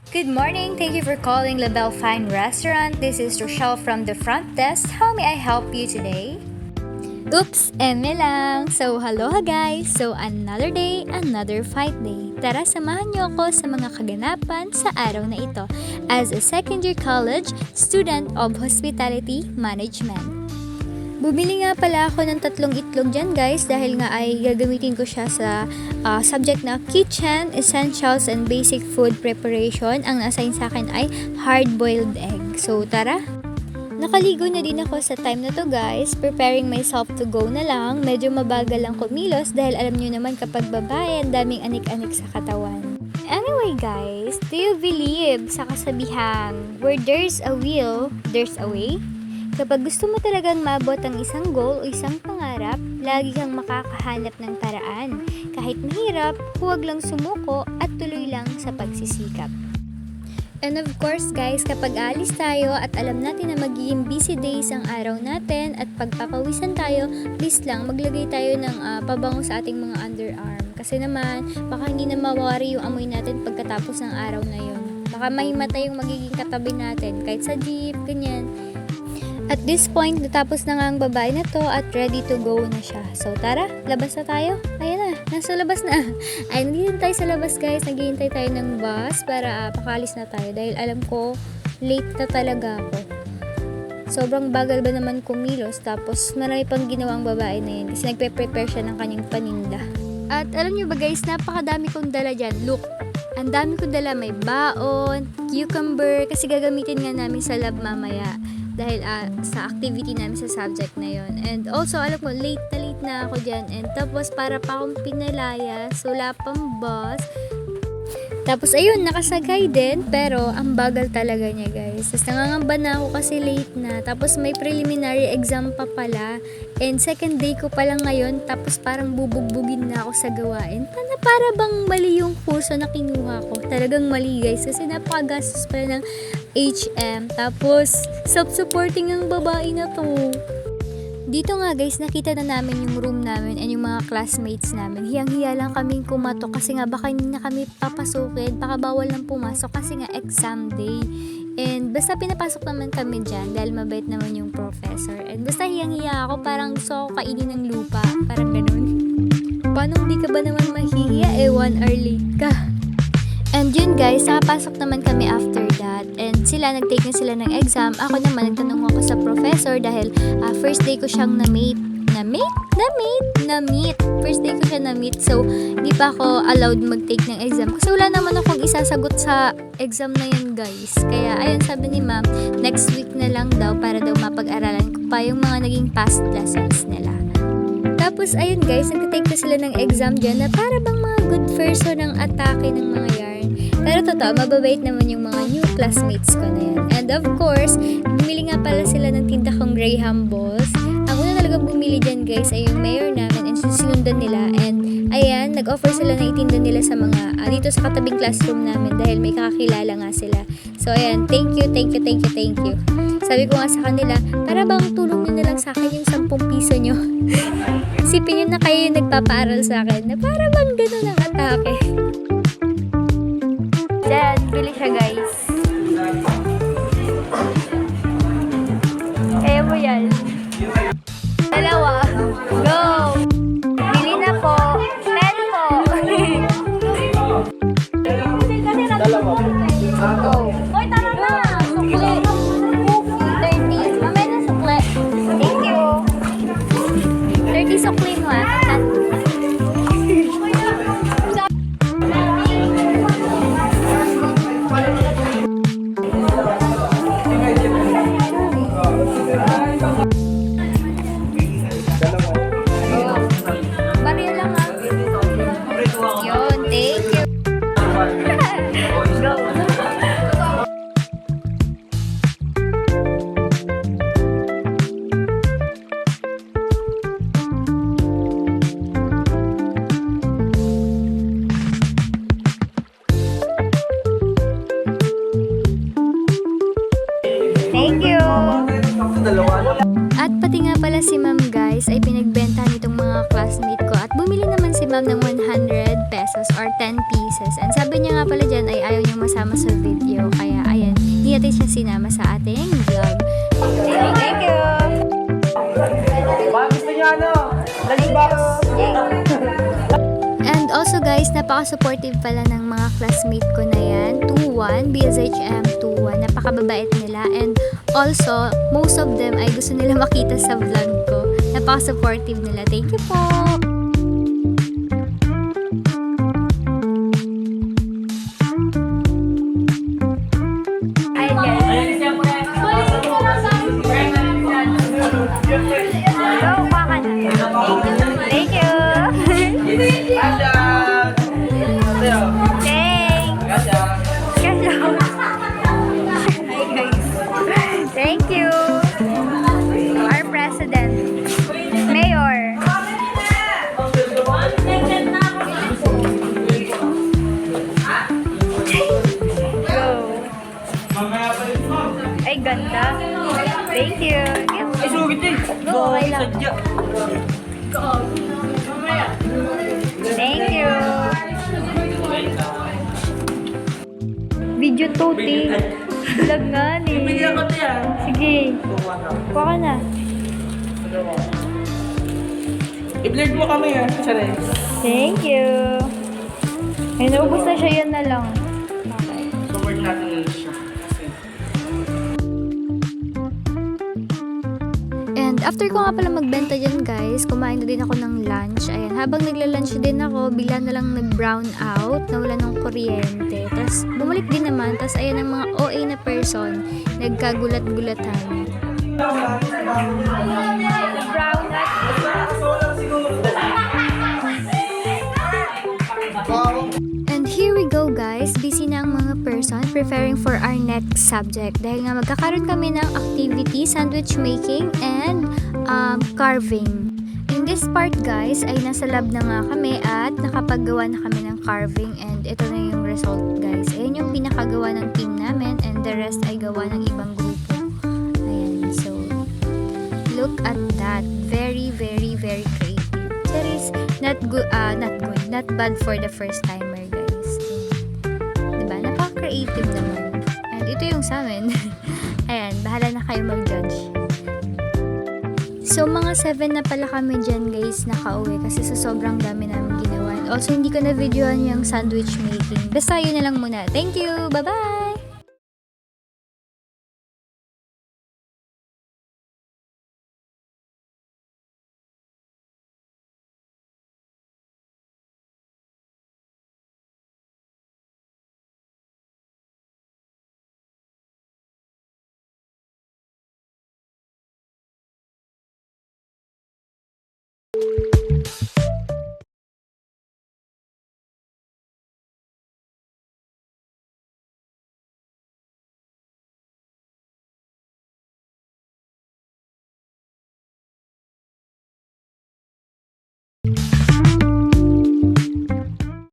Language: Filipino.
Good morning. Thank you for calling La Belle Fine Restaurant. This is Rochelle from the front desk. How may I help you today? Oops, eme lang. So, hello guys. So, another day, another fight day. Tara, samahan niyo ako sa mga kaganapan sa araw na ito as a second year college student of Hospitality Management. Bumili nga pala ako ng 3 itlog dyan guys dahil nga ay gagamitin ko siya sa subject na Kitchen, Essentials, and Basic Food Preparation. Ang na-assign sa akin ay hard-boiled egg. So tara! Nakaligo na din ako sa time na to guys. Preparing myself to go na lang. Medyo mabagal lang kumilos dahil alam nyo naman kapag babae, ang daming anik-anik sa katawan. Anyway guys, do you believe sa kasabihang where there's a will, there's a way? Kapag gusto mo talagang maabot ang isang goal o isang pangarap, lagi kang makakahanap ng paraan. Kahit mahirap, huwag lang sumuko at tuloy lang sa pagsisikap. And of course guys, kapag alis tayo at alam natin na magiging busy days ang araw natin at pagpapawisan tayo, please lang maglagay tayo ng pabango sa ating mga underarm. Kasi naman, baka hindi na mawari yung amoy natin pagkatapos ng araw na yun. Baka mahimatay yung magiging katabi natin, kahit sa jeep, ganyan. At this point, natapos na nga ang babae na to at ready to go na siya. So tara, labas na tayo. Ayan na, nasa labas na. Ay, nandito tayo sa labas guys. Naghihintay tayo ng bus para pakalis na tayo. Dahil alam ko, late na talaga ako. Sobrang bagal ba naman kumilos. Tapos marami pang ginawang babae na yun. Kasi nagpe-prepare siya ng kanyang paninda. At alam nyo ba guys, napakadami kong dala dyan. Look, ang dami kong dala. May baon, cucumber. Kasi gagamitin nga namin sa lab mamaya. Dahil sa activity namin sa subject na yon. And also, alam ko, late na ako dyan. And tapos, para pa akong pinalaya. So, wala pang bus. Tapos, ayun, nakasagay din. Pero, ang bagal talaga niya, guys. Tapos, nangangamba na ako kasi late na. Tapos, may preliminary exam pa pala. And second day ko pa lang ngayon. Tapos, parang bubugbugin na ako sa gawain. Para bang mali yung kurso na kinuha ko. Talagang mali, guys. Kasi napakagastos pala ng HM. Tapos, self-supporting ang babae na to. Dito nga guys, nakita na namin yung room namin and yung mga classmates namin. Hiyang-hiya lang kaming kumatok kasi nga baka hindi na kami papasukin. Baka bawal lang pumasok kasi nga exam day. And basta pinapasok naman kami dyan dahil mabait naman yung professor. And basta hiyang-hiya ako, parang gusto ako kainin ng lupa. Parang ganun. Paano hindi ka ba naman mahihiya? 1 hour late ka. And yun guys, nakapasok naman kami after that. And sila, nag-take na sila ng exam. Ako naman, nagtanong ako sa professor dahil first day ko siyang na-meet. First day ko siya na-meet. So, hindi pa ako allowed mag-take ng exam. Kasi wala naman akong isasagot sa exam na yun guys. Kaya, ayun, sabi ni ma'am, next week na lang daw para daw mapag-aralan ko pa yung mga naging past lessons nila. Tapos, ayun guys, nag-take na sila ng exam dyan na para bang mga good person ang atake ng mga yarn. Pero totoo, mababait naman yung mga new classmates ko na yan. And of course, bumili nga pala sila ng tinta kong Graham balls. Ako na talaga bumili dyan guys ay yung mayor namin and sinundan nila. And ayan, nag-offer sila na itinda nila sa mga dito sa katabing classroom namin dahil may kakakilala nga sila. So ayan, thank you. Sabi ko nga sa kanila, para bang tulong nyo na lang sa akin yung 10 piso nyo. Isipin nyo na kayo yung nagpapaaral sa akin na para bang gano'n ang atake. Diyan, bili siya guys. Kaya mo yan. Dalawa. Go! Bili na po. Pen po. Dalawa. Go. Hoy, tara na! Sukli. 30. Mamaya na sukli. Thank you. 30 sukli mo Barya lang Yun, thank you. Go. Thank you. At pati nga pala si ma'am guys ay pinagbenta nitong mga classmate ko at bumili naman si ma'am ng 100 pesos or 10 pieces. And sabi niya nga pala dyan ay ayaw niyang masama sa video. sinama sa ating vlog. Thank you! Ba, gusto niyo ano? Lunchbox. And also guys, napaka-supportive pala ng mga classmate ko na yan. 2-1, BSHM 2-1. Napakababait nila. And also, most of them ay gusto nila makita sa vlog ko. Napaka-supportive nila. Thank you po! Ay, guys. Go, kuha ka na. Thank you! Kasha! Tayo. Thanks! Kasha. Hi guys. Thank you. Our president. Mayor. Go. Ay, ganda. Thank you. Ay, sugit din. Go, okay lang. Sadya. Thank you. Video to, ti. Vlog nga ni. Bigyan ko niya. Sige. Kuha ka na. I-blend mo kami ha. Charay. Thank you. Ay, naubos na siya, yan na lang. Okay. Support natin siya. And after ko nga pala magbenta dyan guys, kumain na din ako ng lunch. Ayan, habang nagla-lunch din ako, bigla na lang nag-brown out, nawala ng kuryente. Tapos bumalik din naman, tapos ayan ang mga OA na person, nagkagulat-gulatan. Brown And here we go guys, busy na ang mga person preparing for our next subject. Dahil nga magkakaroon kami ng activity, sandwich making and carving. In this part guys, ay nasa lab na nga kami at nakapaggawa na kami ng carving and ito na yung result guys. Ayan yung pinakagawa ng team namin and the rest ay gawa ng ibang grupo. Ayan, so look at that. Very, very, very creative. That is not bad for the first timer guys. Diba? Napaka-creative naman. And ito yung sa amin. Ayan, bahala na kayo mag-judge. So, mga 7 na pala kami dyan guys nakauwi kasi sa sobrang dami namin ginawa. Also, hindi ko na videoan yung sandwich making. Basta yun na lang muna. Thank you! Bye-bye!